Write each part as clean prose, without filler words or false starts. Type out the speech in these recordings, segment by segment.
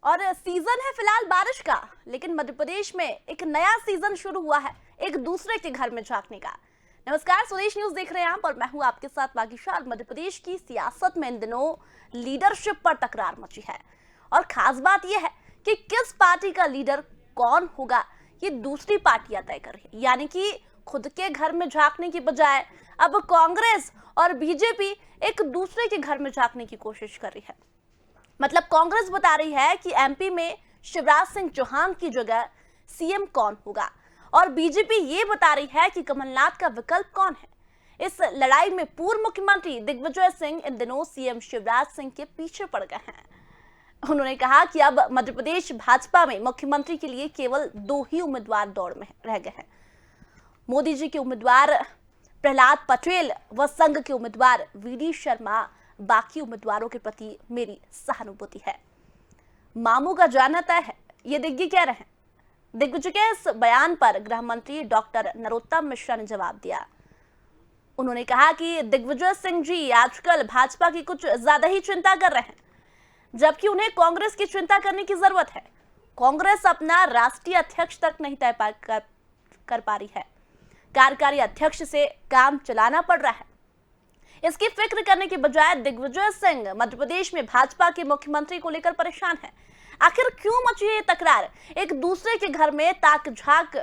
और सीजन है फिलहाल बारिश का, लेकिन मध्य प्रदेश में एक नया सीजन शुरू हुआ है एक दूसरे के घर में झांकने का। नमस्कार, स्वदेश न्यूज देख रहे हैं आप और मैं हूं आपके साथ बागीशाल। मध्य प्रदेश की सियासत में इन दिनों लीडरशिप पर तकरार मची है और खास बात यह है कि किस पार्टी का लीडर कौन होगा ये दूसरी पार्टियां तय कर रही है। यानी कि खुद के घर में झांकने की बजाय अब कांग्रेस और बीजेपी एक दूसरे के घर में झांकने की कोशिश कर रही है। मतलब कांग्रेस बता रही है कि एमपी में शिवराज सिंह चौहान की जगह सीएम कौन होगा और बीजेपी ये बता रही है कि कमलनाथ का विकल्प कौन है। इस लड़ाई में पूर्व मुख्यमंत्री दिग्विजय सिंह इन दिनों सीएम शिवराज सिंह के पीछे पड़ गए हैं। उन्होंने कहा कि अब मध्य प्रदेश भाजपा में मुख्यमंत्री के लिए केवल 2 ही उम्मीदवार दौड़ में रह गए हैं। मोदी जी के उम्मीदवार प्रहलाद पटेल व संघ के उम्मीदवार वीडी शर्मा। बाकी उम्मीदवारों के प्रति मेरी सहानुभूति है। मामू का जाना तय है, ये दिग्विजय कह रहे हैं। दिग्विजय के इस बयान पर गृह मंत्री डॉक्टर नरोत्तम मिश्रा ने जवाब दिया। उन्होंने कहा कि दिग्विजय सिंह जी आजकल भाजपा की कुछ ज्यादा ही चिंता कर रहे हैं, जबकि उन्हें कांग्रेस की चिंता करने की जरूरत है। कांग्रेस अपना राष्ट्रीय अध्यक्ष तक नहीं तय कर पा रही है। कार्यकारी अध्यक्ष से काम चलाना पड़ रहा है। इसकी फिक्र करने के बजाय दिग्विजय सिंह मध्य प्रदेश में भाजपा के मुख्यमंत्री को लेकर परेशान है। आखिर क्यों मची है तकरार? एक दूसरे के घर में ताक झांक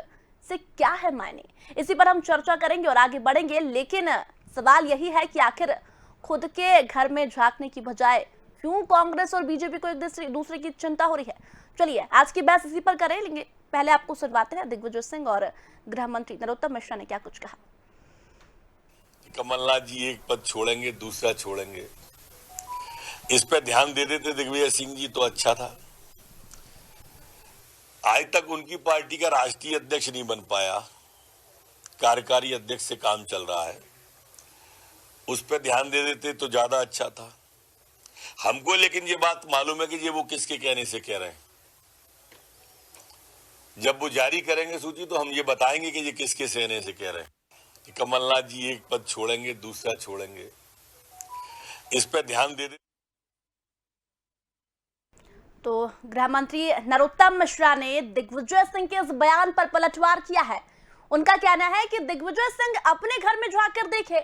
से क्या है मायने? इसी पर हम चर्चा करेंगे और आगे बढ़ेंगे। लेकिन सवाल यही है कि आखिर खुद के घर में झांकने की बजाय क्यों कांग्रेस और बीजेपी को एक दूसरे की चिंता हो रही है? चलिए आज की बहस इसी पर करेंगे। पहले आपको सुनवाते हैं दिग्विजय सिंह और गृह मंत्री नरोत्तम मिश्रा ने क्या कुछ कहा। कमलनाथ जी एक पद छोड़ेंगे, दूसरा छोड़ेंगे, इस पे ध्यान दे देते दिग्विजय सिंह जी तो अच्छा था। आज तक उनकी पार्टी का राष्ट्रीय अध्यक्ष नहीं बन पाया, कार्यकारी अध्यक्ष से काम चल रहा है, उस पे ध्यान दे देते तो ज्यादा अच्छा था। हमको लेकिन ये बात मालूम है कि ये वो किसके कहने से कह रहे हैं। जब वो जारी करेंगे सूची तो हम ये बताएंगे कि ये किसके कहने से कह रहे हैं कि कमलनाथ जी एक पद छोड़ेंगे, दूसरा छोड़ेंगे, इस पे ध्यान दे दे। तो गृह मंत्री नरोत्तम मिश्रा ने दिग्विजय सिंह के इस बयान पर पलटवार किया है। उनका कहना है कि दिग्विजय सिंह अपने घर में झांक कर देखे,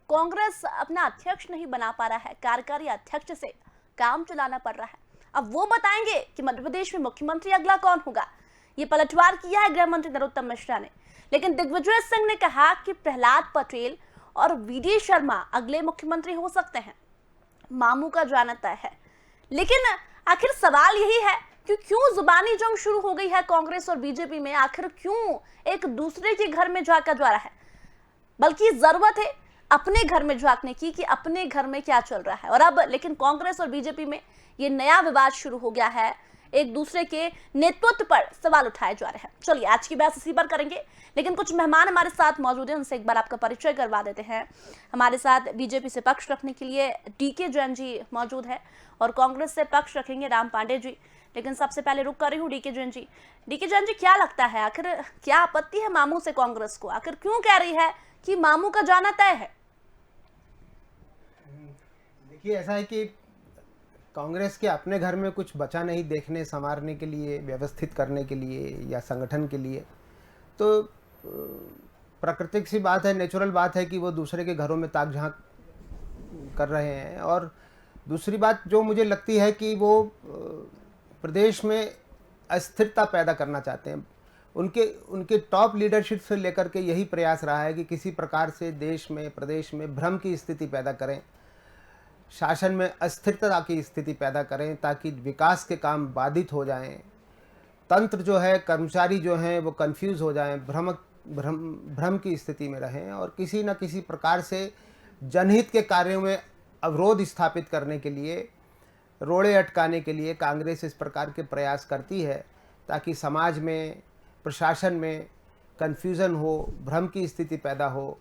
कांग्रेस अपना अध्यक्ष नहीं बना पा रहा है, कार्यकारी अध्यक्ष से काम चलाना पड़ रहा है। अब वो बताएंगे कि मध्य प्रदेश में मुख्यमंत्री अगला कौन होगा। ये पलटवार किया है गृह मंत्री नरोत्तम मिश्रा ने। लेकिन दिग्विजय सिंह ने कहा कि प्रहलाद पटेल और वीडी शर्मा अगले मुख्यमंत्री हो सकते हैं। मामू का जाना तय है। लेकिन आखिर सवाल यही है कि क्यों जुबानी जंग शुरू हो गई है कांग्रेस और बीजेपी में? आखिर क्यों एक दूसरे के घर में झांका जा रहा है? बल्कि जरूरत है अपने घर में झांकने की कि अपने घर में क्या चल रहा है। और अब लेकिन कांग्रेस और बीजेपी में ये नया विवाद शुरू हो गया है। एक दूसरे के नेतृत्व पर सवाल उठाए जा रहे हैं। चलिए आज की बहस इसी पर करेंगे। लेकिन कुछ मेहमान हमारे साथ मौजूद हैं, उनसे एक बार आपका परिचय करवा देते हैं। हमारे साथ बीजेपी से पक्ष रखने के लिए डीके जैन जी मौजूद है और कांग्रेस से पक्ष रखेंगे राम पांडे जी। लेकिन सबसे पहले रुक कर रही हूँ डीके जैन जी। डीके जैन जी, क्या लगता है आखिर क्या आपत्ति है मामू से कांग्रेस को? आखिर क्यों कह रही है कि मामू का जाना तय है? देखिए, ऐसा है कि कांग्रेस के अपने घर में कुछ बचा नहीं देखने संवारने के लिए, व्यवस्थित करने के लिए या संगठन के लिए। तो प्राकृतिक सी बात है, नेचुरल बात है कि वो दूसरे के घरों में ताक झांक कर रहे हैं। और दूसरी बात जो मुझे लगती है कि वो प्रदेश में अस्थिरता पैदा करना चाहते हैं। उनके टॉप लीडरशिप से लेकर के यही प्रयास रहा है कि किसी प्रकार से देश में, प्रदेश में भ्रम की स्थिति पैदा करें, शासन में अस्थिरता की स्थिति पैदा करें ताकि विकास के काम बाधित हो जाएं, तंत्र जो है, कर्मचारी जो हैं वो कंफ्यूज हो जाएं, भ्रम की स्थिति में रहें और किसी न किसी प्रकार से जनहित के कार्यों में अवरोध स्थापित करने के लिए, रोड़े अटकाने के लिए कांग्रेस इस प्रकार के प्रयास करती है ताकि समाज में, प्रशासन में कन्फ्यूज़न हो, भ्रम की स्थिति पैदा हो,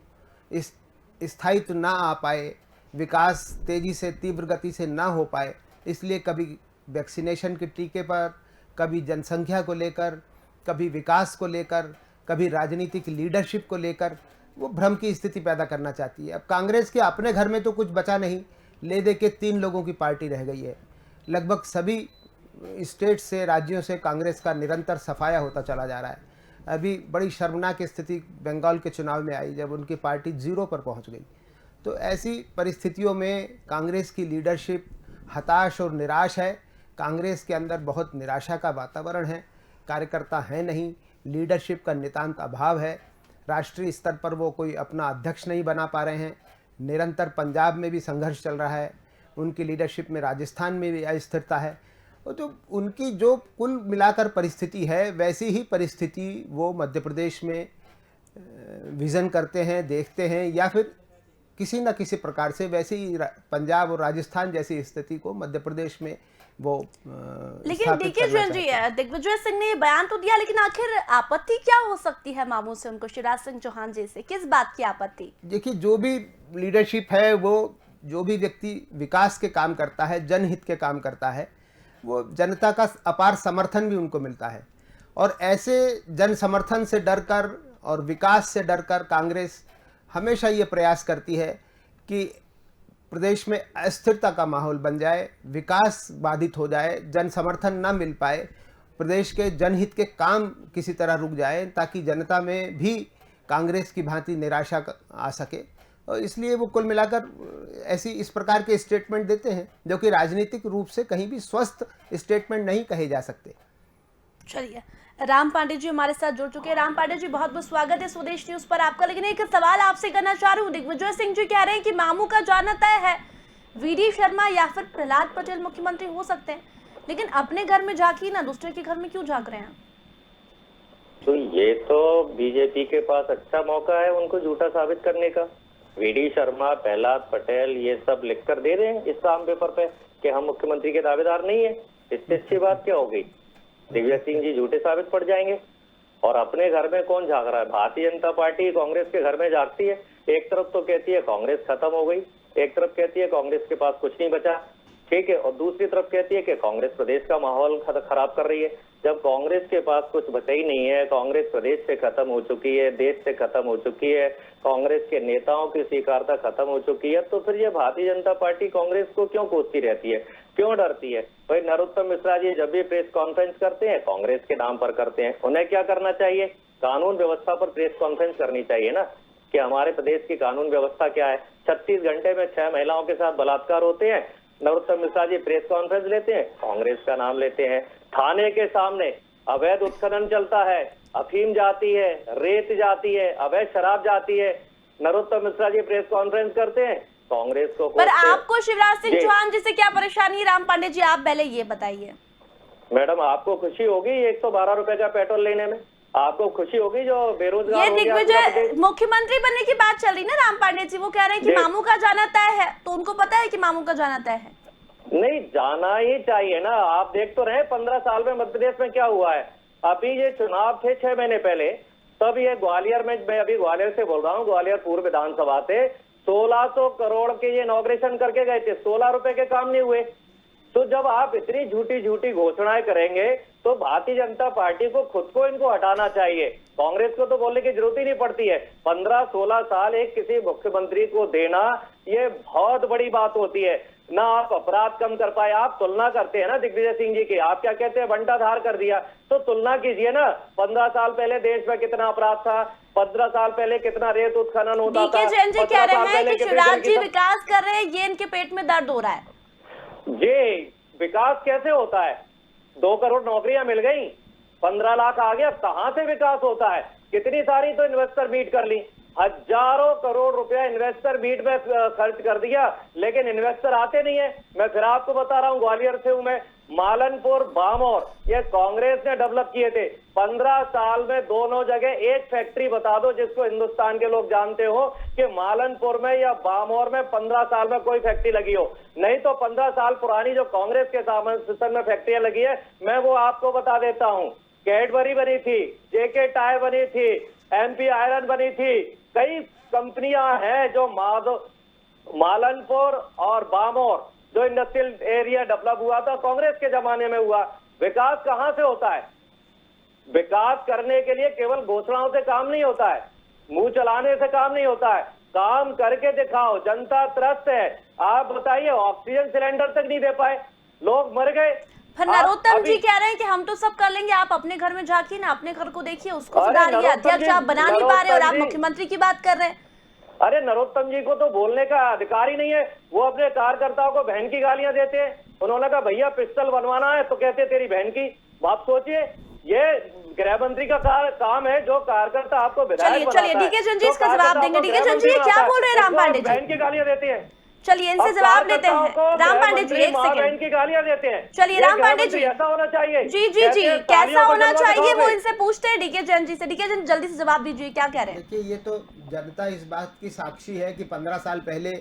इस स्थायित्व ना आ पाए, विकास तेज़ी से, तीव्र गति से ना हो पाए। इसलिए कभी वैक्सीनेशन के टीके पर, कभी जनसंख्या को लेकर, कभी विकास को लेकर, कभी राजनीतिक लीडरशिप को लेकर वो भ्रम की स्थिति पैदा करना चाहती है। अब कांग्रेस के अपने घर में तो कुछ बचा नहीं, ले दे के 3 लोगों की पार्टी रह गई है। लगभग सभी स्टेट से, राज्यों से कांग्रेस का निरंतर सफाया होता चला जा रहा है। अभी बड़ी शर्मनाक स्थिति बंगाल के चुनाव में आई जब उनकी पार्टी 0 पर पहुंच गई। तो ऐसी परिस्थितियों में कांग्रेस की लीडरशिप हताश और निराश है। कांग्रेस के अंदर बहुत निराशा का वातावरण है, कार्यकर्ता हैं नहीं, लीडरशिप का नितांत अभाव है। राष्ट्रीय स्तर पर वो कोई अपना अध्यक्ष नहीं बना पा रहे हैं। निरंतर पंजाब में भी संघर्ष चल रहा है, उनकी लीडरशिप में राजस्थान में भी अस्थिरता है। और तो उनकी जो कुल मिलाकर परिस्थिति है, वैसी ही परिस्थिति वो मध्य प्रदेश में विज़न करते हैं, देखते हैं, या फिर किसी न किसी प्रकार से वैसे ही पंजाब और राजस्थान जैसी स्थिति को मध्य प्रदेश में वो लेकिन डीके जैन जी, दिग्विजय सिंह ने ये बयान तो दिया, लेकिन आखिर आपत्ति क्या हो सकती है मामू से उनको, शिवराज सिंह चौहान जी से? किस बात की आपत्ति? देखिए, जो भी लीडरशिप है, वो जो भी व्यक्ति विकास के काम करता है, जनहित के काम करता है, वो जनता का अपार समर्थन भी उनको मिलता है। और ऐसे जन समर्थन से डरकर और विकास से डरकर कांग्रेस हमेशा ये प्रयास करती है कि प्रदेश में अस्थिरता का माहौल बन जाए, विकास बाधित हो जाए, जन समर्थन न मिल पाए, प्रदेश के जनहित के काम किसी तरह रुक जाए, ताकि जनता में भी कांग्रेस की भांति निराशा आ सके। और इसलिए वो कुल मिलाकर ऐसी इस प्रकार के स्टेटमेंट देते हैं, जो कि राजनीतिक रूप से कहीं भी स्वस्थ स्टेटमेंट नहीं कहे जा सकते। चलिए, राम पांडे जी हमारे साथ जुड़ चुके हैं। राम पांडे जी, बहुत बहुत स्वागत है स्वदेश न्यूज पर आपका। लेकिन एक सवाल आपसे करना चाह रही हूँ। दिग्विजय सिंह जी कह रहे हैं कि मामू का जाना तय है, वीडी शर्मा या फिर प्रहलाद पटेल मुख्यमंत्री हो सकते हैं, लेकिन अपने घर में झांकी ना, दूसरे के घर में क्यों झांक रहे हैं? तो ये तो बीजेपी के पास अच्छा मौका है उनको झूठा साबित करने का। वीडी शर्मा, प्रहलाद पटेल ये सब लिखकर दे रहे हैं इस स्टाम्प पेपर पे कि हम मुख्यमंत्री के दावेदार नहीं है। इससे अच्छी बात क्या हो गई? दिग्विजय सिंह जी झूठे साबित पड़ जाएंगे। और अपने घर में कौन झांक रहा है? भारतीय जनता पार्टी कांग्रेस के घर में झांकती है। एक तरफ तो कहती है कांग्रेस खत्म हो गई, एक तरफ कहती है कांग्रेस के पास कुछ नहीं बचा, ठीक है, और दूसरी तरफ कहती है कि कांग्रेस प्रदेश का माहौल खराब कर रही है। जब कांग्रेस के पास कुछ बचा ही नहीं है, कांग्रेस प्रदेश से खत्म हो चुकी है, देश से खत्म हो चुकी है, कांग्रेस के नेताओं की स्वीकारता खत्म हो चुकी है, तो फिर ये भारतीय जनता पार्टी कांग्रेस को क्यों कोसती रहती है, क्यों डरती है? भाई नरोत्तम मिश्रा जी जब भी प्रेस कॉन्फ्रेंस करते हैं कांग्रेस के नाम पर करते हैं। उन्हें क्या करना चाहिए? कानून व्यवस्था पर प्रेस कॉन्फ्रेंस करनी चाहिए ना, कि हमारे प्रदेश की कानून व्यवस्था क्या है। 36 घंटे में 6 महिलाओं के साथ बलात्कार होते हैं, नरोत्तम मिश्रा जी प्रेस कॉन्फ्रेंस लेते हैं, कांग्रेस का नाम लेते हैं। थाने के सामने अवैध उत्खनन चलता है, अफीम जाती है, रेत जाती है, अवैध शराब जाती है, नरोत्तम मिश्रा जी प्रेस कॉन्फ्रेंस करते हैं, कांग्रेस को। पर आपको शिवराज सिंह चौहान जी से क्या परेशानी है? राम पांडे जी, आप पहले ये बताइए। मैडम, आपको खुशी होगी 112 रुपए का पेट्रोल लेने में? आपको खुशी होगी जो बेरोजगार? ये दिग्विजय मुख्यमंत्री बनने की बात चल रही ना राम पांडे जी, वो कह रहे हैं कि मामू का जाना तय है, तो उनको पता है कि मामू का जाना तय है? नहीं, जाना ही चाहिए ना। आप देख तो रहे 15 साल में मध्य प्रदेश में क्या हुआ है। अभी ये चुनाव थे 6 महीने पहले, तब ये ग्वालियर में, मैं अभी ग्वालियर से बोल रहा हूँ, ग्वालियर पूर्व विधानसभा से 1600 करोड़ के ये इनॉग्रेशन करके गए थे, 16 रुपए के काम नहीं हुए। तो जब आप इतनी झूठी झूठी घोषणाएं करेंगे तो भारतीय जनता पार्टी को खुद को इनको हटाना चाहिए। कांग्रेस को तो बोलने की जरूरत ही नहीं पड़ती है। 15-16 साल एक किसी मुख्यमंत्री को देना ये बहुत बड़ी बात होती है ना। आप अपराध कम कर पाए, आप तुलना करते हैं ना दिग्विजय सिंह जी की, आप क्या कहते हैं बंटाधार कर दिया, तो तुलना कीजिए ना। 15 साल पहले देश में कितना अपराध था, 15 साल पहले कितना रेत उत्खनन होता था। डीके जैन जी कह रहे हैं कि शिवराज जी विकास कर रहे हैं, ये इनके पेट में दर्द हो रहा है। जी, विकास कैसे होता है? 2 करोड़ नौकरियां मिल गई, 15 लाख आ गया, कहां से विकास होता है? कितनी सारी तो इन्वेस्टर मीट कर ली, हजारों करोड़ रुपया इन्वेस्टर मीट में खर्च कर दिया, लेकिन इन्वेस्टर आते नहीं है। मैं फिर आपको बता रहा हूं, ग्वालियर से हूं मैं, मालनपुर, बामौर, ये कांग्रेस ने डेवलप किए थे। 15 साल में दोनों जगह एक फैक्ट्री बता दो जिसको हिंदुस्तान के लोग जानते हो कि मालनपुर में या बामौर में 15 साल में कोई फैक्ट्री लगी हो। नहीं तो 15 साल पुरानी जो कांग्रेस के शासन में फैक्ट्रियां लगी है, मैं वो आपको बता देता हूं। कैडबरी बनी थी, जेके टायर बनी थी, एमपी आयरन बनी थी, कई कंपनियां हैं जो मालनपुर और बामौर जो इंडस्ट्रियल एरिया डेवलप हुआ था कांग्रेस के जमाने में हुआ। विकास कहां से होता है? विकास करने के लिए केवल घोषणाओं से काम नहीं होता है, मुंह चलाने से काम नहीं होता है, काम करके दिखाओ। जनता त्रस्त है। आप बताइए, ऑक्सीजन सिलेंडर तक नहीं दे पाए, लोग मर गए। फिर नरोत्तम जी कह रहे हैं कि हम तो सब कर लेंगे, आप अपने घर में झांकिए ना, अपने घर को देखिए, उसको सुधारिए। अध्यक्ष आप बना नहीं पा रहे और आप मुख्यमंत्री की बात कर रहे हैं। अरे नरोत्तम जी को तो बोलने का अधिकार ही नहीं है। वो अपने कार्यकर्ताओं को बहन की गालियां देते हैं। उन्होंने कहा भैया पिस्टल बनवाना है तो कहते तेरी बहन की। आप सोचिए, ये गृह मंत्री का काम है, जो कार्यकर्ता आपको विधायक बनाता है। चलिए डीके जैन जी इसका जवाब देंगे। डीके जैन जी क्या बोल रहे हैं राम पांडे जी? बहन की गालियां देते हैं। चलिए इनसे जवाब लेते हैं। राम पांडे जी एक सेकंड, इनकी गालियां देते हैं। चलिए राम पांडे जी, ऐसा होना चाहिए। जी जी जी, कैसा होना चाहिए वो इनसे पूछते हैं डीके जैन जी से। डीके जैन जल्दी से जवाब दीजिए, क्या कह रहे हैं? देखिए, ये तो जनता इस बात की साक्षी है कि 15 साल पहले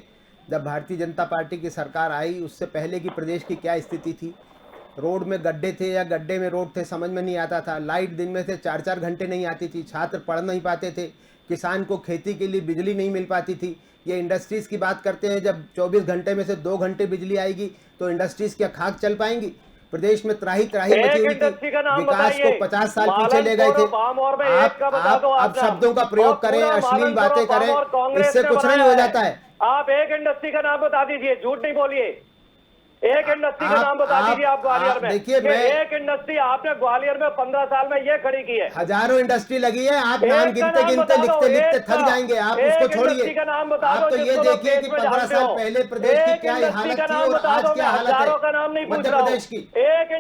जब भारतीय जनता पार्टी की सरकार आई, उससे पहले की प्रदेश की क्या स्थिति थी। रोड में गड्ढे थे या गड्ढे में रोड थे, समझ में नहीं आता था। लाइट दिन में से 4-4 घंटे नहीं आती थी। छात्र पढ़ नहीं पाते थे। किसान को खेती के लिए बिजली नहीं मिल पाती थी। ये इंडस्ट्रीज़ की बात करते हैं, जब 24 घंटे में से 2 घंटे बिजली आएगी तो इंडस्ट्रीज़ क्या खाक चल पाएंगी? प्रदेश में त्राही त्राही मची हुई थी। विकास को 50 साल पीछे ले गए थे। आप अब शब्दों का प्रयोग करें, अश्लील बातें करें, इससे कुछ नहीं हो जाता है। आप एक इंडस्ट्री का नाम बता दीजिए, झूठ नहीं बोलिए। एक इंडस्ट्री का नाम बता दीजिए आप ग्वालियर में। देखिए, मैं एक इंडस्ट्री आपने ग्वालियर में 15 साल में ये खड़ी की है। हजारों इंडस्ट्री लगी है। आप नाम गिनते गिनते लिखते लिखते थक जाएंगे। आप उसको छोड़िए। आप तो ये देखिए कि 15 साल पहले प्रदेश की क्या हालत थी और आज क्या हालत है मध्य प्रदेश की।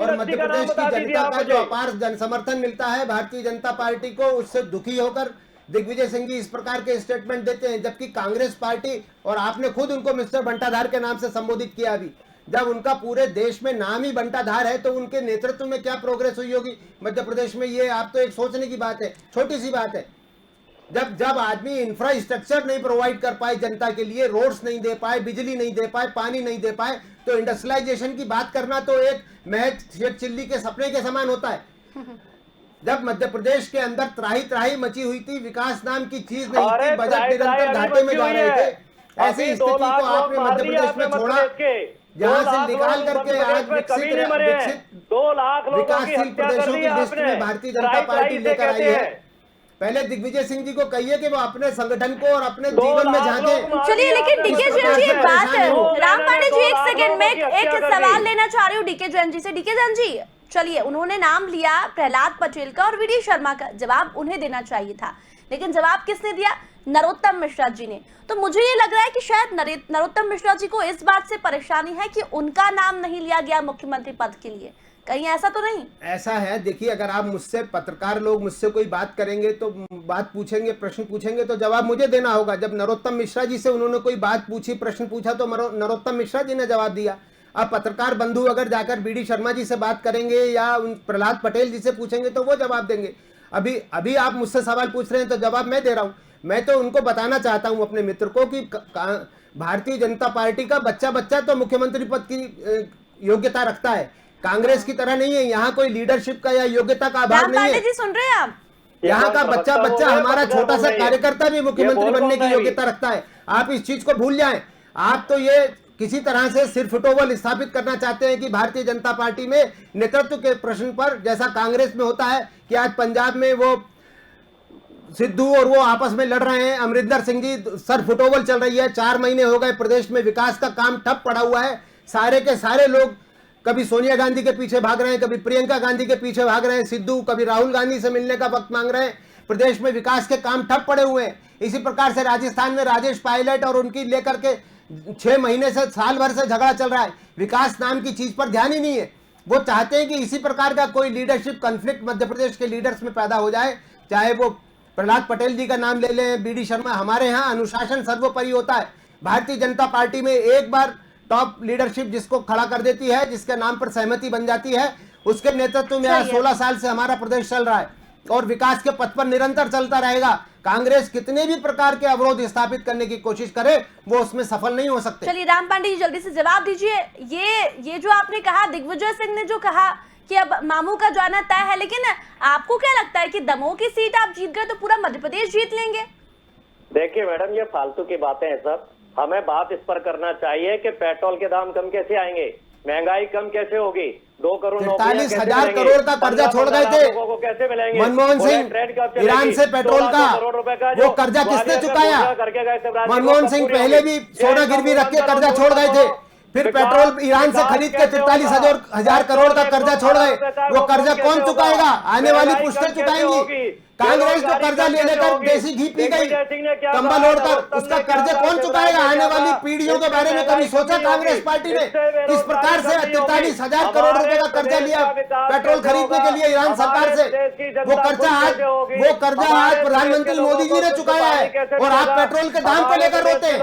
और मध्य प्रदेश की जनता का जो अपार जन समर्थन मिलता है भारतीय जनता पार्टी को, उससे दुखी होकर दिग्विजय सिंह जी इस प्रकार के स्टेटमेंट देते हैं। जबकि कांग्रेस पार्टी, और आपने खुद उनको मिस्टर बंटाधार के नाम से संबोधित किया अभी, जब उनका पूरे देश में नाम ही बंटाधार है तो उनके नेतृत्व में क्या प्रोग्रेस हुई होगी मध्य प्रदेश में। ये आप तो एक सोचने की बात है, छोटी सी बात है। जब आदमी इंफ्रास्ट्रक्चर नहीं प्रोवाइड कर पाए जनता के लिए, रोड्स नहीं दे पाए, बिजली नहीं दे पाए, पानी नहीं दे पाए, तो इंडस्ट्रियलाइजेशन की बात करना तो एक महज शेख चिल्ली के सपने के समान होता है। जब मध्य प्रदेश के अंदर त्राही त्राही मची हुई थी, विकास नाम की चीज नहीं थी, बजट निरंतर घाटे में जा रहे थे, ऐसी स्थिति को आपने मध्य प्रदेश में छोड़ा, जहां से निकाल करके आज विकसित 2 लाख विकासशील प्रदेशों की लिस्ट में भारतीय जनता पार्टी लेकर आई है। पहले दिग्विजय सिंह जी को कहिए कि वो अपने संगठन को और अपने जीवन में झांके। चलिए, लेकिन डीके जैन जी एक बात है, राम पांडे जी एक सेकंड में एक सवाल लेना चाह रही हूँ डीके जैन जी से। डीके जैन जी, चलिए, उन्होंने नाम लिया प्रहलाद पटेल का और वीडी शर्मा का, जवाब उन्हें देना चाहिए था, लेकिन जवाब किसने दिया? नरोत्तम मिश्रा जी ने। तो मुझे ये लग रहा है कि शायद नरोत्तम मिश्रा जी को इस बात से परेशानी है कि उनका नाम नहीं लिया गया मुख्यमंत्री पद के लिए। कहीं ऐसा तो नहीं? ऐसा है, देखिए, अगर आप मुझसे, पत्रकार लोग मुझसे कोई बात करेंगे तो बात पूछेंगे, प्रश्न पूछेंगे तो जवाब मुझे देना होगा। जब नरोत्तम मिश्रा जी से उन्होंने कोई बात पूछी, प्रश्न पूछा, तो नरोत्तम मिश्रा जी ने जवाब दिया। अब पत्रकार बंधु अगर जाकर बीडी शर्मा जी से बात करेंगे या उन प्रहलाद पटेल जी से पूछेंगे तो वो जवाब देंगे। अभी आप मुझसे सवाल पूछ रहे हैं तो जवाब मैं दे रहा हूं। मैं तो उनको बताना चाहता हूं, अपने मित्र को, कि भारतीय जनता पार्टी का बच्चा तो मुख्यमंत्री पद की योग्यता रखता है, कांग्रेस की तरह नहीं है। यहाँ कोई लीडरशिप का या योग्यता का अभाव नहीं है। जी सुन रहे हैं आप? यहाँ का बच्चा हमारा छोटा सा कार्यकर्ता भी मुख्यमंत्री बनने की योग्यता रखता है। आप इस चीज को भूल जाएं। आप तो ये किसी तरह से सिर फुटोबल स्थापित करना चाहते हैं कि भारतीय जनता पार्टी में नेतृत्व के प्रश्न पर, जैसा कांग्रेस में होता है कि आज पंजाब में वो सिद्धू और वो आपस में लड़ रहे हैं, अमरिंदर सिंह जी, सर फुटोबल चल रही है। 4 महीने हो गए, प्रदेश में विकास का काम ठप पड़ा हुआ है। सारे के सारे लोग कभी सोनिया गांधी के पीछे भाग रहे हैं, कभी प्रियंका गांधी के पीछे भाग रहे हैं, सिद्धू कभी राहुल गांधी से मिलने का वक्त मांग रहे हैं। प्रदेश में विकास के काम ठप पड़े हुए हैं। इसी प्रकार से राजस्थान में राजेश पायलट और उनकी लेकर के 6 महीने से, साल भर से झगड़ा चल रहा है। विकास नाम की चीज पर ध्यान ही नहीं है। वो चाहते हैं कि इसी प्रकार का कोई लीडरशिप कॉन्फ्लिक्ट मध्य प्रदेश के लीडर्स में पैदा हो जाए, चाहे वो प्रहलाद पटेल जी का नाम ले लें, बीडी शर्मा। हमारे यहाँ अनुशासन सर्वोपरि होता है। भारतीय जनता पार्टी में एक बार टॉप लीडरशिप जिसको खड़ा कर देती है, जिसके नाम पर सहमति बन जाती है, उसके नेतृत्व में आज 16 साल से हमारा प्रदेश चल रहा है और विकास के पथ पर निरंतर चलता रहेगा। कांग्रेस कितने भी प्रकार के अवरोध स्थापित करने की कोशिश करे, वो उसमें सफल नहीं हो सकते। चलिए राम पांडे जी जल्दी से जवाब दीजिए। ये जो आपने कहा, दिग्विजय सिंह ने जो कहा कि अब मामू का जाना तय है, लेकिन आपको क्या लगता है कि दमोह की सीट आप जीत गए तो पूरा मध्य प्रदेश जीत लेंगे? देखिए मैडम, ये फालतू की बातें हैं सब। हमें बात इस पर करना चाहिए कि पेट्रोल के दाम कम कैसे आएंगे, महंगाई कम कैसे होगी, 2 करोड़ 43,000 करोड़ का कर्जा छोड़ गए थे कैसे मिलेंगे। मनमोहन सिंह ईरान से पेट्रोल का वो कर्जा किसने चुकाया? मनमोहन सिंह पहले भी सोना गिरवी रख के कर्जा छोड़ गए थे। फिर पेट्रोल ईरान से खरीद के 43,000 करोड़ का कर्जा छोड़ गए, वो कर्जा कौन चुकाएगा? आने वाली पुश्तें चुकाएंगी। कांग्रेस जो कर्जा ले लेकर देसी घी पी गई, कंबल ओढ़कर, उसका कर्जे कौन चुकाएगा? आने वाली पीढ़ियों के बारे में कभी सोचा कांग्रेस पार्टी ने? किस प्रकार से 43,000 करोड़ रुपए का कर्जा लिया पेट्रोल खरीदने के लिए ईरान सरकार से? वो कर्जा आज प्रधानमंत्री मोदी जी ने चुकाया है, और आप पेट्रोल के दाम को लेकर रोते हैं।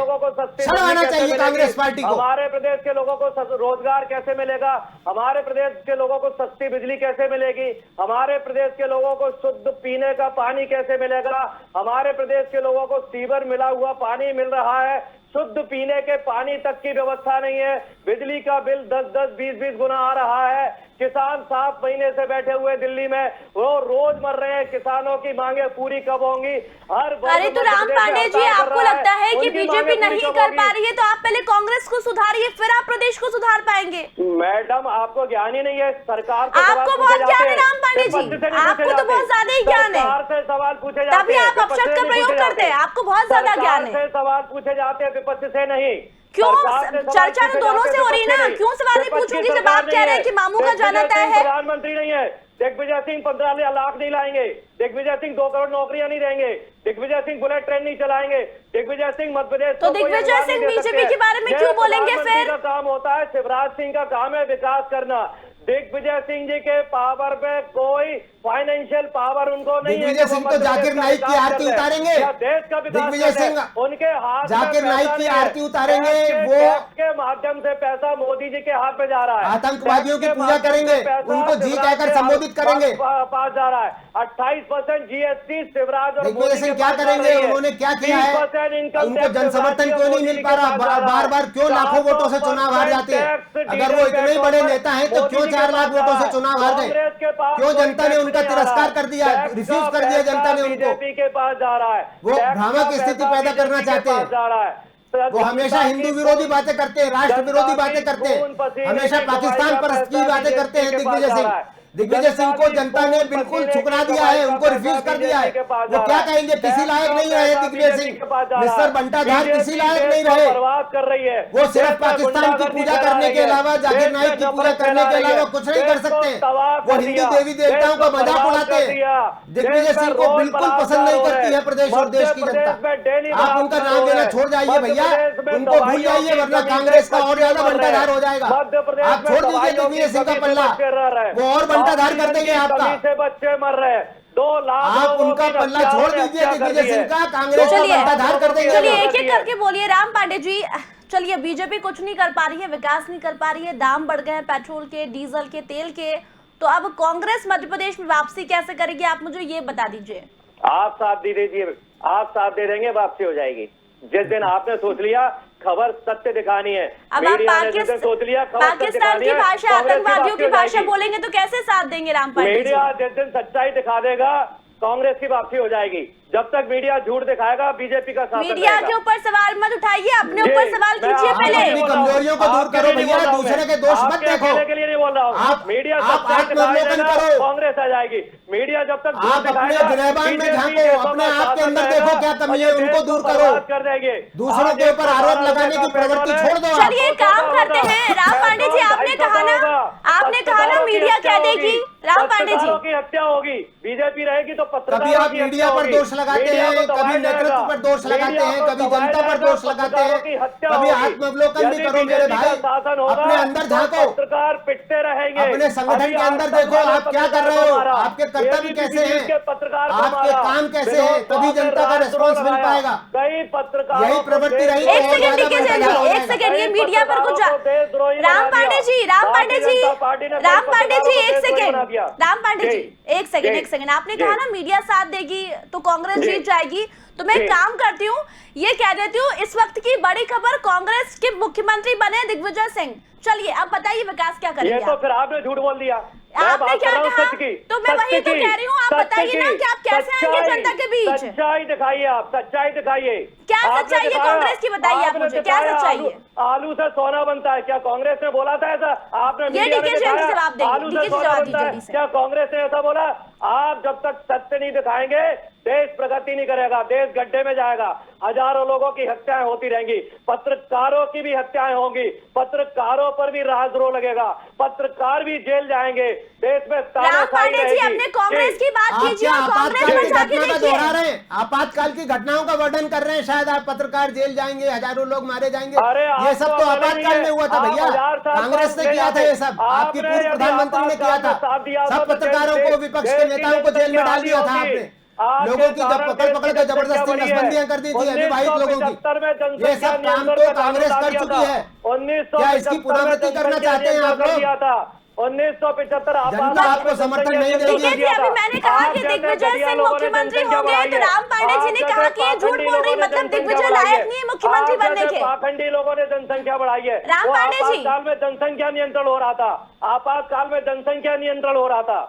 शर्म आना चाहिए कांग्रेस पार्टी को। हमारे प्रदेश के लोगों को रोजगार कैसे मिलेगा? हमारे प्रदेश के लोगों को सस्ती बिजली कैसे मिलेगी? हमारे प्रदेश के लोगों को शुद्ध पीने का पानी कैसे मिलेगा? हमारे प्रदेश के लोगों को सीवर मिला हुआ पानी मिल रहा है, शुद्ध पीने के पानी तक की व्यवस्था नहीं है। बिजली का बिल 10-10, 20-20 गुना आ रहा है। किसान 7 महीने से बैठे हुए दिल्ली में, वो रोज मर रहे हैं। किसानों की मांगे पूरी कब होंगी? अरे तो राम पांडे जी, आपको लगता है कि बीजेपी नहीं कर पा रही है, तो आप पहले कांग्रेस को सुधारिए, फिर आप प्रदेश को सुधार पाएंगे। मैडम, आपको ज्ञान ही नहीं है सरकार से। आपको बहुत ज्ञान है राम पांडे जी, आपको तो बहुत ज्यादा ही ज्ञान है, सरकार से सवाल पूछे जाते हैं, तभी आप अपशब्द का प्रयोग करते हैं। आपको बहुत ज्यादा ज्ञान है। सवाल पूछे जाते हैं, विपक्ष से नहीं। क्यों? चर्चा तो दोनों से हो रही है ना, क्यों सवाल नहीं पूछूंगी जब आप कह रहे हैं कि मामू का जाना तय है? प्रधानमंत्री नहीं है। दिग्विजय सिंह 15 लाख नहीं लाएंगे, दिग्विजय सिंह 2 करोड़ नौकरियां नहीं देंगे, दिग्विजय सिंह बुलेट ट्रेन नहीं चलाएंगे, दिग्विजय सिंह मध्य प्रदेश। तो दिग्विजय सिंह बीजेपी के बारे में क्यों बोलेंगे फिर? का काम होता है, शिवराज सिंह का काम है विकास करना। दिग्विजय सिंह जी के पावर पे कोई फाइनेंशियल पावर उनको नहीं है। दिग्विजय सिंह तो जाकिर नाइक की आरती उतारेंगे। देश का दिग्विजय सिंह उनके हाथ जाकिर नाइक की आरती उतारेंगे, वो के माध्यम से पैसा मोदी जी के हाथ में जा रहा है। आतंकवादियों की पूजा करेंगे, उनको जी कहकर संबोधित करेंगे। पास जा रहा है 28% जीएसटी शिवराज और दिग्विजय सिंह क्या करेंगे? उन्होंने क्या किया है? उनको जन समर्थन क्यों नहीं मिल पा रहा? बार बार क्यों लाखों वोटों से चुनाव हार जाते हैं? अगर वो इतने ही बड़े नेता हैं तो क्यों 4 लाख वोटों से चुनाव हार गए? क्यों जनता ने उनका तिरस्कार कर दिया, रिफ्यूज कर दिया जनता ने उनको? बीजेपी के पास जा रहा है, वो भ्रामक स्थिति पैदा करना चाहते हैं। वो हमेशा हिंदू विरोधी बातें करते हैं, राष्ट्र विरोधी बातें करते हैं, हमेशा पाकिस्तान पर की बातें करते हैं दिग्विजय सिंह। दिग्विजय सिंह को जनता ने बिल्कुल ठुकरा दिया है, उनको रिफ्यूज कर दिया है। वो क्या कहेंगे? किसी लायक नहीं रहे दिग्विजय सिंह, मिस्टर बंटाधार किसी लायक नहीं रहे। बर्बाद कर रही है, वो सिर्फ पाकिस्तान की पूजा करने के अलावा, जाकिर नाइक की पूजा करने के अलावा कुछ नहीं कर सकते। वो हिंदू देवी देवताओं का मजाक उड़ाते हैं। दिग्विजय सिंह को बिल्कुल पसंद नहीं करती है प्रदेश और देश की जनता। आप उनका नाम लेना छोड़ जाइए भैया, उनको भूल जाइए, वरना कांग्रेस का और ज्यादा बंटाधार हो जाएगा। आप छोड़ दीजिए दिग्विजय सिंह का पल्ला, वो और बंटाधार कर देंगे आपका। से बच्चे मर रहे हैं, 2 लाख आप उनका पल्ला छोड़ दीजिए दिग्विजय सिंह का, कांग्रेस का बंटाधार कर देंगे। चलिए एक एक करके बोलिए राम पांडे जी। चलिए, बीजेपी कुछ नहीं कर पा रही है, विकास नहीं कर पा रही है, दाम बढ़ गए हैं पेट्रोल के, डीजल के, तेल के, तो अब कांग्रेस मध्य प्रदेश में वापसी कैसे करेगी? आप मुझे ये बता दीजिए। आप साथ दे दीजिए, आप साथ दे देंगे, वापसी हो जाएगी। जिस दिन आपने सोच लिया खबर सत्य दिखानी है, अब आप सोच लिया पाकिस्तान की भाषा, आतंकवादियों की भाषा बोलेंगे तो कैसे साथ देंगे राम पांडे जी? मीडिया जिस दिन सच्चाई दिखा देगा, कांग्रेस की वापसी हो जाएगी। जब तक मीडिया झूठ दिखाएगा, बीजेपी का साथ। मीडिया के ऊपर सवाल मत उठाइए, अपने ऊपर सवाल कीजिए पहले। अपनी कमजोरियों को दूर करो भैया, दूसरे के दोष मत देखो। के लिए नहीं बोल रहा हूँ, आप मीडिया आत्मअवलोकन करो, कांग्रेस आ जाएगी। मीडिया जब तक आप अपने गिरहबान में झांको, अपने आप के अंदर देखो क्या कमी है, उनको दूर करो। कर देंगे, दूसरों के ऊपर आरोप लगाने की प्रवृत्ति छोड़ दो। चलिए काम करते हैं राम पांडे जी, आपने कहा ना मीडिया कह देगी। राम पांडे जी की हत्या होगी, बीजेपी रहेगी तो पत्रकारों कभी आप मीडिया पर दोष लगाते हैं, कभी नेतृत्व पर दोष लगाते हैं, कभी जनता पर दोष लगाते हैं, कभी आत्मअवलोकन भी करो मेरे भाई, अपने अंदर झांको, पत्रकार पिटते रहेंगे, अपने संगठन के अंदर देखो आप क्या कर रहे हो, आपके कर्तव्य कैसे हैं, आपके काम कैसे हैं, तभी जनता का रिस्पॉन्स मिल पाएगा। कई पत्रकार यही प्रवृत्ति रही तो एक सेकंड ये मीडिया पर कुछ राम पांडे जी एक सेकंड आपने कहा ना मीडिया साथ देगी तो कांग्रेस जीत जाएगी, तो मैं काम करती हूँ, ये कह देती हूँ इस वक्त की बड़ी खबर, कांग्रेस के मुख्यमंत्री बने दिग्विजय सिंह। चलिए अब बताइए विकास क्या करेंगे? ये तो फिर आपने झूठ बोल दिया। आपने क्या कहा? तो मैं वही तो कह रही हूँ, आप बताइए ना कि आप कैसे आएंगे जनता के बीच? सच्चाई दिखाइए, आप सच्चाई दिखाइए। क्या सच्चाई है कांग्रेस की? बताइए आप मुझे, क्या सच्चाई है? आलू से सोना बनता है, क्या कांग्रेस ने बोला था ऐसा? आपने ये जवाब देंगे, आलू से सोना बनता है, क्या कांग्रेस ने ऐसा बोला? आप जब तक सत्य नहीं दिखाएंगे, देश प्रगति नहीं करेगा, देश गड्ढे में जाएगा। हजारों लोगों की हत्याएं होती रहेंगी, पत्रकारों की भी हत्याएं होंगी, पत्रकारों पर भी राजद्रोह लगेगा, पत्रकार भी जेल जाएंगे, देश में राम तानाशाही पांडे जी, रहेगी। अपने कांग्रेस की बात आप कीजिए क्या और कांग्रेस आपातकाल पर की जाके घटना का देखिए। दोहरा रहे हैं? आपातकाल की घटनाओं का वर्णन कर रहे हैं, शायद आप पत्रकार जेल जाएंगे, हजारों लोग मारे जाएंगे। अरे ये सब तो आपको आपातकाल में हुआ था आप भैया, 1000 साल कांग्रेस ने बाद किया था ये सब, आपकी आपने पूर्व यदि प्रधानमंत्री ने किया आपातकाल में था। साथ दिया सब होता तो पत्रकारों को, विपक्ष के नेताओं को जेल में डाल दिया था आपने। लोगों की जब पकड़ पकड़ के जबरदस्ती नसबंदियां कर दी थी अविवाहित लोगों की। ये सब काम तो कांग्रेस कर चुकी है। क्या इसकी पुनरावृत्ति करना चाहते हैं आप लोग? 1975 जनता आपको समर्थन नहीं देगी। ठीक है जी, अभी मैंने कहा कि दिग्विजय सिंह मुख्यमंत्री होंगे, तो राम पांडे जी ने कहा कि ये झूठ बोल रही, मतलब दिग्विजय लायक नहीं है मुख्यमंत्री बनने के। पाखंडी लोगों ने जनसंख्या बढ़ाई है। राम वो पांडे जी। आपातकाल में जनसंख्या नियंत्रण हो रहा था, आपातकाल में जनसंख्या नियंत्रण हो रहा था।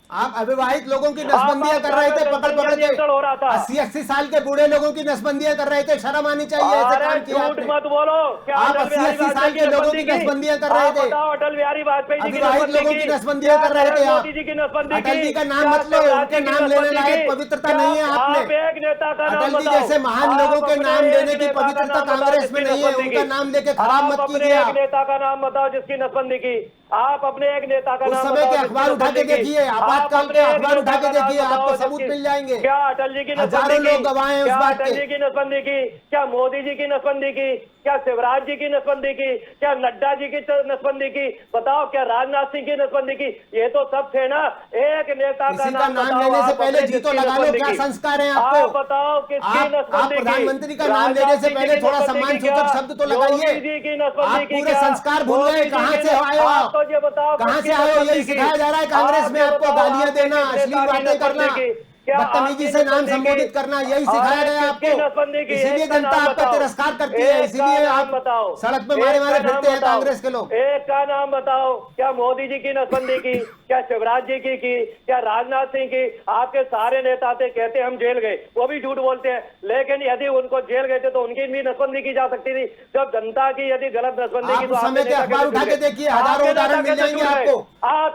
आप अविवाहित लोगों की नसबंदियां कर रहे थे, पकड़ पकड़ के हो रहा था। 80-80 साल के बूढ़े लोगों की नसबंदियां कर रहे थे। शर्म आनी चाहिए, ऐसे काम किया झूठ आपने। मत बोलो। क्या आप अटल बिहारी 80-80 साल के लोगों की नसबंदियां कर रहे थे। बताओ, अटल बिहारी वाजपेयी जी की अविवाहित लोगों की नसबंदियां कर रहे थे आप। मोदी जी की नसबंदी अटल जी का नाम मत लो, उनके नाम लेने लायक पवित्रता नहीं है आप में। एक नेता का नाम अटल जी बताओ। जैसे महान लोगों के नाम लेने की पवित्रता कांग्रेस में नहीं है, उनका नाम लेके खराब मत कीजिए एक आप। नेता का नाम बताओ जिसकी नसबंदी की। आप अपने एक नेता का उस नाम समय बताओ के जिसकी अखबार उठा के नसबंदी की। देखिए, आप आपातकाल अपने के एक अखबार नेता उठा के का नाम देखिए, आपको बताओ सबूत जिसकी- मिल जाएंगे। क्या अटल जी की हजारों नसबंदी की? लोग गवाह हैं उस क्या बात अटल के। जी की नसबंदी की? क्या मोदी जी की नसबंदी की? क्या शिवराज जी की नसबंदी की? क्या नड्डा जी की नसबंदी की? बताओ, क्या राजनाथ सिंह की नसबंदी की? ये तो सब थे ना। एक नेता किसी का नाम नाम बताओ लेने से आप पहले अपने जी तो जिसकी लगा लो, नसबंदी क्या की। संस्कार है आपको? आप बताओ किसकी आप नसबंदी की? प्रधानमंत्री का नाम लेने राजनाथ से सिंह पहले की थोड़ा नसबंदी सम्मान की सूचक क्या? शब्द तो लगाइए। योगी जी की नसबंदी आप की पूरे क्या? संस्कार भूल मोदी गए, जी कहाँ की से आए हो आप? तो ये बताओ कहाँ किसकी से आए हो? नसबंदी यही की? सिखाया जा रहा है कांग्रेस में ये आपको, बताओ, गालियां आपके देना, किस अश्लील नेता की बातें करना, नसबंदी की? क्या बदतमीजी आपकी से नाम नसबंदी की? संबोधित करना, यही सिखाया अरे गया किसकी आपको। नसबंदी की? इसीलिए एक का जनता नाम आपका बताओ। तिरस्कार करती है, एक का इसीलिए नाम आप बताओ। सड़क पे मारे एक मारे का नाम फिरते हैं बताओ। कांग्रेस के लोग। एक का नाम बताओ। क्या मोदी जी की नसबंदी की? क्या शिवराज जी की? क्या राजनाथ सिंह की? आपके सारे नेता थे, कहते हम जेल गए, वो भी झूठ बोलते हैं। लेकिन यदि उनको जेल गए थे तो उनकी भी नसबंदी की जा सकती थी। जब जनता की यदि गलत नसबंदी की आप तो उस समय के अखबार उठा के देखिए, हजारों उदाहरण मिल जाएंगे आपको।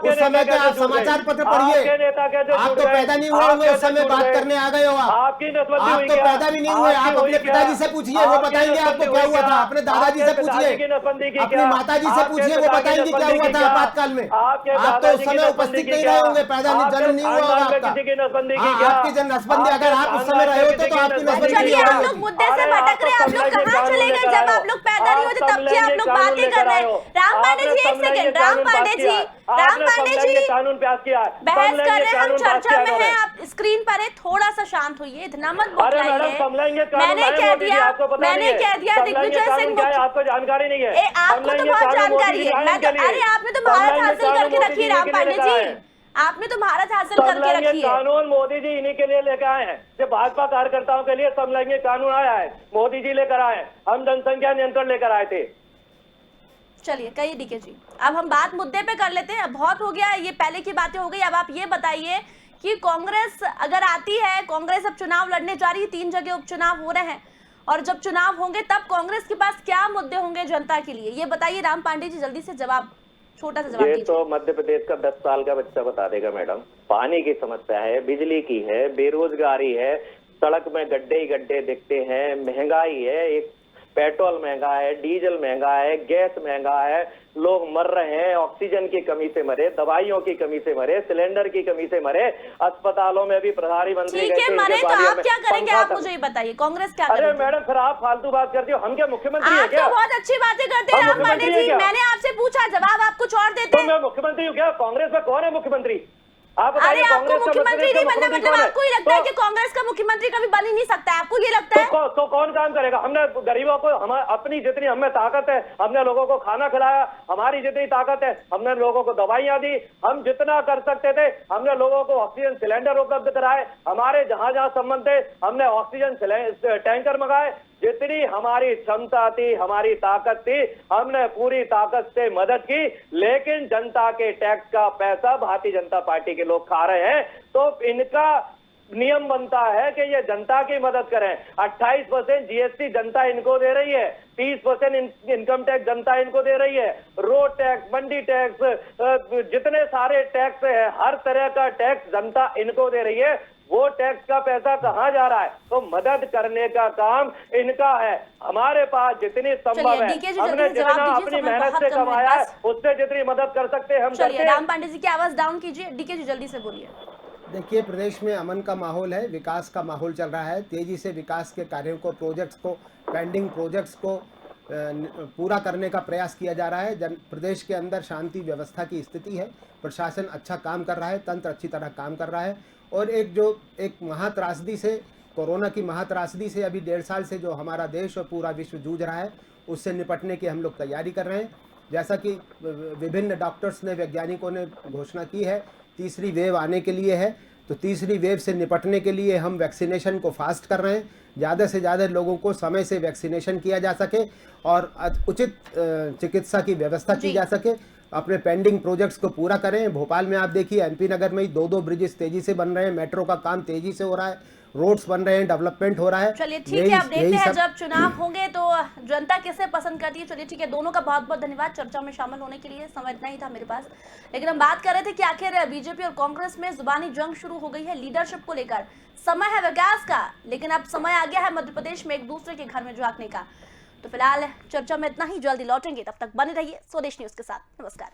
उस समय के आप समाचार पत्र पढ़िए। आप तो पैदा नहीं हुए होंगे उस समय, बात करने आ गए हो आप। आपकी नसबंदी आप हुई तो क्या? पैदा भी नहीं हुए। आप अपने पिताजी से पूछिए, वो बताएंगे आपको क्या हुआ था। अपने दादाजी से पूछिए, अपनी माताजी से पूछिए, वो बताएंगे क्या हुआ था आपातकाल में। आप तो उस समय उपस्थित नहीं रहे होंगे, पैदा नहीं, जन्म नहीं हुआ होगा आपका। आपकी जन नसबंदी, अगर आप उस समय रहे होते तो आपकी नसबंदी चलिए, नहीं आप होगी। लोग मुद्दे से भटक रहे हैं। आप लोग कहाँ चले गए? जब आप लोग पैदा नहीं होते तब से आप लोग बातें कर रहे हैं। राम पांडे जी, एक सेकंड। राम पांडे जी, कानून पास किया, बहस कर रहे हैं, हम चर्चा में हैं, आप स्क्रीन पर है, थोड़ा सा शांत होइए, इतना मत बौखलाइए। मैंने कह दिया दिग्विजय सिंह आपको जानकारी नहीं है। आपको तो बहुत जानकारी है। मैं तो, अरे आपने तो महारत हासिल करके रखी है राम पांडे जी, आपने तो महारत हासिल करके रखी है। कानून मोदी जी इन्हीं के लिए लेकर आए हैं, जो भाजपा कार्यकर्ताओं के लिए समलैंगिक कानून आया है, मोदी जी लेकर आए। हम जनसंख्या नियंत्रण लेकर आए थे। चलिए, कहिए डीके जी, अब हम बात मुद्दे पे कर लेते हैं। बहुत हो गया, ये पहले की बातें हो गई। अब आप ये बताइए कि कांग्रेस अगर आती है, कांग्रेस अब चुनाव लड़ने जा रही है, 3 जगह उपचुनाव हो रहे हैं, और जब चुनाव होंगे तब कांग्रेस के पास क्या मुद्दे होंगे जनता के लिए, ये बताइए राम पांडे जी, जल्दी से जवाब, छोटा सा जवाब ये दीजिए। तो मध्य प्रदेश का 10 साल का बच्चा बता देगा मैडम। पानी की समस्या है, बिजली की है, बेरोजगारी है, सड़क में गड्ढे ही गड्ढे दिखते हैं, महंगाई है, एक पेट्रोल महंगा है, डीजल महंगा है, गैस महंगा है, लोग मर रहे हैं, ऑक्सीजन की कमी से मरे, दवाइयों की कमी से मरे, सिलेंडर की कमी से मरे, अस्पतालों में भी प्रधानमंत्री ठीक है, मरे तो आप क्या करेंगे? आप मुझे ये बताइए, कांग्रेस क्या करेगी? अरे मैडम, फिर आप फालतू बात करती हो। हम क्या मुख्यमंत्री हैं आप क्या? तो बहुत अच्छी बातें करते हैं राम पांडे जी, मैंने आपसे पूछा, जवाब आप कुछ और देते तो हैं। मैं मुख्यमंत्री हूँ क्या? कांग्रेस में कौन है मुख्यमंत्री? आप अरे बताइए, आपको कांग्रेस का मुख्यमंत्री नहीं बनना, मुख्यमंत्री मतलब कौन है? आपको ही लगता है कि कांग्रेस का मुख्यमंत्री कभी बन ही नहीं सकता है, आपको ये लगता है? तो कौन काम करेगा? हमने गरीबों को, हम अपनी जितनी हमें ताकत है, हमने लोगों को खाना खिलाया, हमारी जितनी ताकत है, हमने लोगों को दवाइयां दी, हम जितना कर सकते थे, हमने लोगों को ऑक्सीजन सिलेंडर उपलब्ध कराए, हमारे जहां जहां संबंध थे हमने ऑक्सीजन टैंकर मंगाए, जितनी हमारी क्षमता थी, हमारी ताकत थी, हमने पूरी ताकत से मदद की। लेकिन जनता के टैक्स का पैसा भारतीय जनता पार्टी के लोग खा रहे हैं, तो इनका नियम बनता है कि ये जनता की मदद करें। 28% जीएसटी जनता इनको दे रही है, 30% इनकम टैक्स जनता इनको दे रही है, रोड टैक्स, मंडी टैक्स, जितने सारे टैक्स है, हर तरह का टैक्स जनता इनको दे रही है। वो टैक्स का पैसा कहाँ जा रहा है? तो मदद करने का काम इनका है। हमारे पास जितनी संभव है, हमने जितना अपनी मेहनत से कमाया है, उससे जितनी मदद कर सकते हैं हम करते हैं। राम पांडे जी की आवाज डाउन कीजिए। डीके जी जल्दी से बोलिए। देखिए, प्रदेश में अमन का माहौल है, विकास का माहौल चल रहा है। तेजी से विकास के कार्यों को, प्रोजेक्ट्स को, पेंडिंग प्रोजेक्ट्स को पूरा करने का प्रयास किया जा रहा है। प्रदेश के अंदर शांति व्यवस्था की स्थिति है, प्रशासन अच्छा काम कर रहा है, तंत्र अच्छी तरह काम कर रहा है। और एक महात्रासदी से, कोरोना की महात्रासदी से अभी 1.5 साल से जो हमारा देश और पूरा विश्व जूझ रहा है, उससे निपटने की हम लोग तैयारी कर रहे हैं। जैसा कि विभिन्न डॉक्टर्स ने, वैज्ञानिकों ने घोषणा की है, तीसरी वेव आने के लिए है। तो तीसरी वेव से निपटने के लिए हम वैक्सीनेशन को फास्ट कर रहे हैं, ज़्यादा से ज़्यादा लोगों को समय से वैक्सीनेशन किया जा सके और उचित चिकित्सा की व्यवस्था की जा सके। अपने पेंडिंग प्रोजेक्ट्स को पूरा करें। भोपाल में आप देखिए, एमपी नगर में ही 2 ब्रिजेस तेजी से बन रहे हैं, मेट्रो का काम तेजी से हो रहा है, रोड्स बन रहे हैं, डेवलपमेंट हो रहा है। चलिए ठीक है, अब देखते हैं जब चुनाव होंगे तो जनता किसे पसंद करती है। चलिए ठीक है, दोनों का बहुत बहुत धन्यवाद चर्चा में शामिल होने के लिए। समय इतना ही था मेरे पास, लेकिन हम बात कर रहे थे कि आखिर बीजेपी और कांग्रेस में जुबानी जंग शुरू हो गई है लीडरशिप को लेकर। समय है विकास का, लेकिन अब समय आ गया है मध्य प्रदेश में एक दूसरे के घर में झांकने का। तो फिलहाल चर्चा में इतना ही, जल्दी लौटेंगे, तब तक बने रहिए स्वदेश न्यूज के साथ। नमस्कार।